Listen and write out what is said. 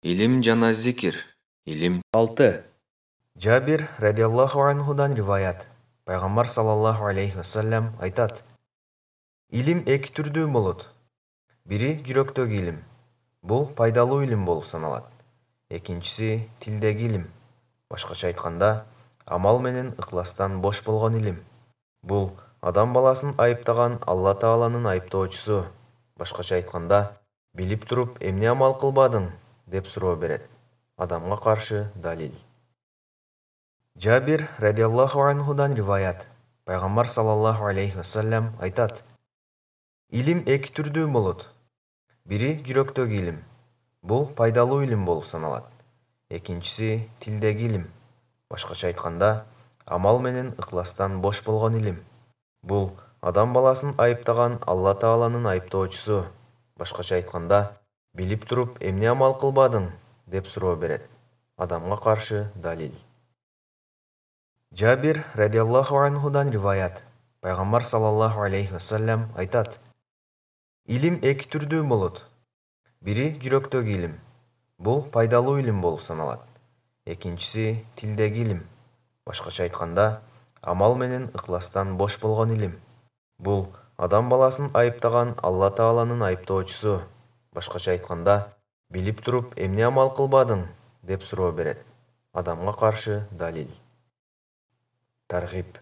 Илим жана зикир. Илим 6. Жабир радиаллаху анхудан риваят. Пайгамбар саллаллаху алейхи вассалам айтат. Илим эки түрдүү болот. Бири жүрөктөгү илим. Бул пайдалуу илим болуп саналат. Экинчиси тилдеги илим. Башкача айтканда, амал менен ыкластан бош болгон илим. Бул адам баласын айыптаган Алла Тааланын айыптоочусу. Башкача айтканда, билип туруп эмне амал кылбадың деп суроо берет. Адамга каршы далил. Жабир радиаллаху анхудан риваят. Пайгамбар саллаллаху алейхи вассалам айтат. Илим эки түрдүү болот. Бири жүрөктөгү илим. Бул пайдалуу илим болуп саналат. Экинчиси тилдеги илим. Башкача айтканда, амал менен ыкластан бош болгон илим. Бул адам баласын айыптаган Алла Тааланын айыптоочусу. Башкача айтканда, билип туруп эмне амал кылбадың деп суроо берет. Адамга каршы далил. Жабир радиаллаху анхудан риваят. Пайгамбар саллаллаху алейхи вассалам айтат. Илим эки түрдүү болот. Бири жүрөктөгү илим. Бул пайдалуу илим болуп саналат. Экинчиси тилдеги илим. Башкача айтканда, амал менен ыкластан бош болгон илим. Бул адам баласын айыптаган Алла Тааланын айыптоочусу. Башкача айтканда, билип туруп эмне амал кылбадың деп суроо берет. Адамга каршы далил. Таргиб.